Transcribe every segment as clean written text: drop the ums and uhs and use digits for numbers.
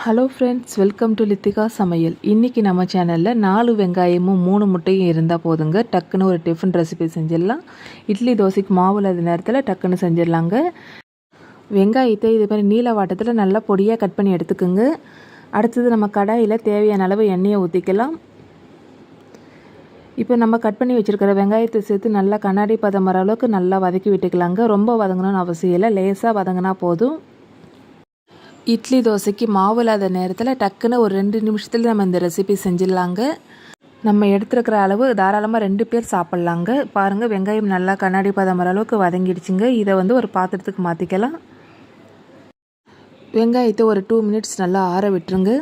Hello friends, welcome to Lithika சமையல். இன்றைக்கி நம்ம சேனலில் 4 வெங்காயமும் 3 முட்டையும் இருந்தால் போதுங்க, டக்குன்னு ஒரு டிஃபன் ரெசிபி செஞ்சிடலாம். இட்லி தோசைக்கு மாவு இல்லாத நேரத்தில் டக்குன்னு செஞ்சிடலாங்க. வெங்காயத்தை இது மாதிரி நீல வாட்டத்தில் நல்லா பொடியாக கட் பண்ணி எடுத்துக்கோங்க. அடுத்தது நம்ம கடாயில் தேவையான அளவு எண்ணெயை ஊற்றிக்கலாம். இப்போ நம்ம கட் பண்ணி வச்சுருக்கிற வெங்காயத்தை சேர்த்து நல்லா கண்ணாடி பதம் வர அளவுக்கு நல்லா வதக்கி விட்டுக்கலாங்க. ரொம்ப வதங்கணும்னு அவசியம் இல்லை, லேசாக வதங்கினா போதும். இட்லி தோசைக்கு மாவு இல்லாத நேரத்தில் டக்குன்னு ஒரு 2 நிமிஷத்தில் நம்ம இந்த ரெசிபி செஞ்சிடலாங்க. நம்ம எடுத்துருக்கிற அளவு தாராளமாக 2 பேர் சாப்பிட்லாங்க. பாருங்கள், வெங்காயம் நல்லா கண்ணாடி பதம் வர அளவுக்கு வதங்கிடுச்சுங்க. இதை ஒரு பாத்திரத்துக்கு மாற்றிக்கலாம். வெங்காயத்தை ஒரு 2 மினிட்ஸ் நல்லா ஆற விட்டுருங்க.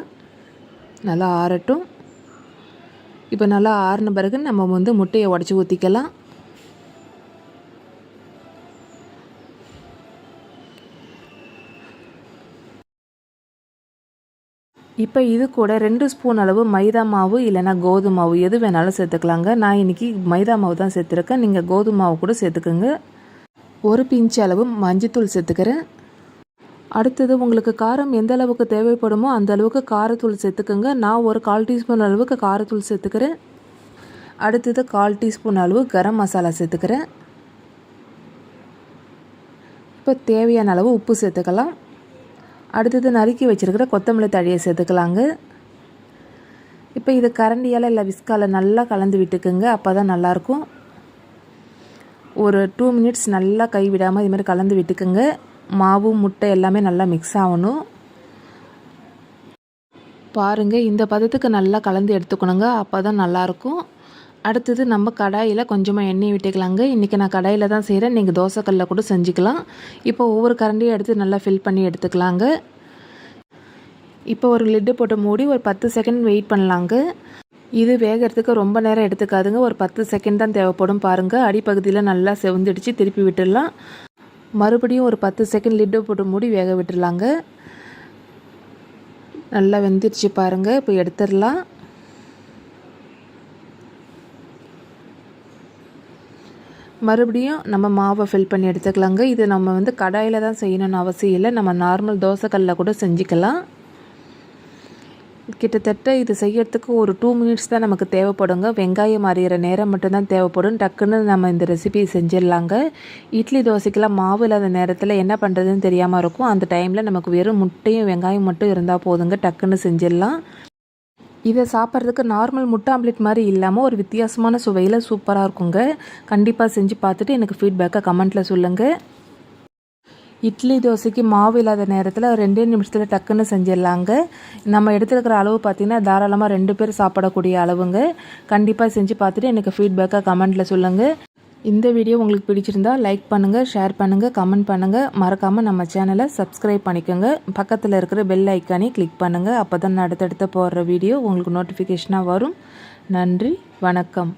நல்லா ஆறட்டும். இப்போ நல்லா ஆறின பிறகு நம்ம முட்டையை உடச்சி ஊற்றிக்கலாம். இப்போ இது கூட 2 ஸ்பூன் அளவு மைதா மாவு இல்லைனா கோதுமை மாவு எது வேணாலும் சேர்த்துக்கலாங்க. நான் இன்றைக்கி மைதா மாவு தான் சேர்த்துருக்கேன். நீங்கள் கோதுமை மாவு கூட சேர்த்துக்கோங்க. ஒரு பிஞ்ச் அளவு மஞ்சத்தூள் சேர்த்துக்கிறேன். அடுத்தது உங்களுக்கு காரம் எந்த அளவுக்கு தேவைப்படுமோ அந்த அளவுக்கு காரத்தூள் சேர்த்துக்கோங்க. நான் ஒரு 1/4 டீஸ்பூன் அளவுக்கு காரத்தூள் சேர்த்துக்கிறேன். அடுத்தது 1/4 டீஸ்பூன் அளவு கரம் மசாலா சேர்த்துக்கிறேன். இப்போ தேவையான அளவு உப்பு சேர்த்துக்கலாம். அடுத்தது நறுக்கி வச்சுருக்கிற கொத்தமல்லி தழையை சேர்த்துக்கலாங்க. இப்போ இது கரண்டியால் இல்லை விஸ்கால் நல்லா கலந்து விட்டுக்குங்க. அப்போ தான் நல்லாயிருக்கும். ஒரு 2 மினிட்ஸ் நல்லா கைவிடாமல் இதுமாதிரி கலந்து விட்டுக்குங்க. மாவு முட்டை எல்லாமே நல்லா மிக்ஸ் ஆகணும். பாருங்கள், இந்த பதத்துக்கு நல்லா கலந்து எடுத்துக்கணுங்க. அப்போ தான் நல்லாயிருக்கும். அடுத்தது நம்ம கடாயில் கொஞ்சமாக எண்ணெய் விட்டுக்கலாங்க. இன்றைக்கி நான் கடாயில் தான் செய்கிறேன். நீங்கள் தோசைக்கல்லில் கூட செஞ்சுக்கலாம். இப்போ ஒவ்வொரு கரண்டியும் எடுத்து நல்லா ஃபில் பண்ணி எடுத்துக்கலாங்க. இப்போ ஒரு லிட்டு போட்டு மூடி ஒரு 10 செகண்ட் வெயிட் பண்ணலாங்க. இது வேகிறதுக்கு ரொம்ப நேரம் எடுத்துக்காதுங்க. ஒரு 10 செகண்ட் தான் தேவைப்படும். பாருங்கள், அடிப்பகுதியில் நல்லா செவந்துடுச்சு. திருப்பி விட்டுடலாம். மறுபடியும் ஒரு 10 செகண்ட் லிட்டு போட்டு மூடி வேக விட்டுடலாங்க. நல்லா வெந்துடுச்சு பாருங்கள். இப்போ எடுத்துடலாம். மறுபடியும் நம்ம மாவை ஃபில் பண்ணி எடுத்துக்கலாங்க. இது நம்ம கடாயில் தான் செய்யணும்னு அவசியம் இல்லை. நம்ம நார்மல் தோசைக்கல்லில் கூட செஞ்சுக்கலாம். கிட்டத்தட்ட இது செய்யறதுக்கு ஒரு 2 மினிட்ஸ் தான் நமக்கு தேவைப்படுங்க. வெங்காயம் அறிகிற நேரம் மட்டும்தான் தேவைப்படும். டக்குன்னு நம்ம இந்த ரெசிபி செஞ்சிடலாங்க. இட்லி தோசைக்கெல்லாம் மாவு இல்லாத நேரத்தில் என்ன பண்ணுறதுன்னு தெரியாமல் இருக்கும். அந்த டைமில் நமக்கு வெறும் முட்டையும் வெங்காயம் மட்டும் இருந்தால் போதுங்க, டக்குன்னு செஞ்சிடலாம். இதை சாப்பிட்றதுக்கு நார்மல் முட்டை ஆம்லெட் மாதிரி இல்லாமல் ஒரு வித்தியாசமான சுவையில் சூப்பராக இருக்குங்க. கண்டிப்பாக செஞ்சு பார்த்துட்டு எனக்கு ஃபீட்பேக்கை கமெண்ட்டில் சொல்லுங்கள். இட்லி தோசைக்கு மாவு இல்லாத நேரத்தில் 2 நிமிஷத்தில் டக்குன்னு செஞ்சிடலாங்க. நம்ம எடுத்துருக்கிற அளவு பார்த்திங்கன்னா தாராளமாக 2 பேர் சாப்பிடக்கூடிய அளவுங்க. கண்டிப்பாக செஞ்சு பார்த்துட்டு எனக்கு ஃபீட்பேக்கை கமெண்ட்டில் சொல்லுங்கள். இந்த வீடியோ உங்களுக்கு பிடிச்சிருந்தா லைக் பண்ணுங்கள், ஷேர் பண்ணுங்கள், கமெண்ட் பண்ணுங்கள். மறக்காமல் நம்ம சேனலை சப்ஸ்கிரைப் பண்ணிக்கோங்க. பக்கத்தில் இருக்கிற பெல் ஐக்கானே கிளிக் பண்ணுங்கள். அப்போ தான் அடுத்தடுத்து போடுற வீடியோ உங்களுக்கு நோட்டிஃபிகேஷனாக வரும். நன்றி, வணக்கம்.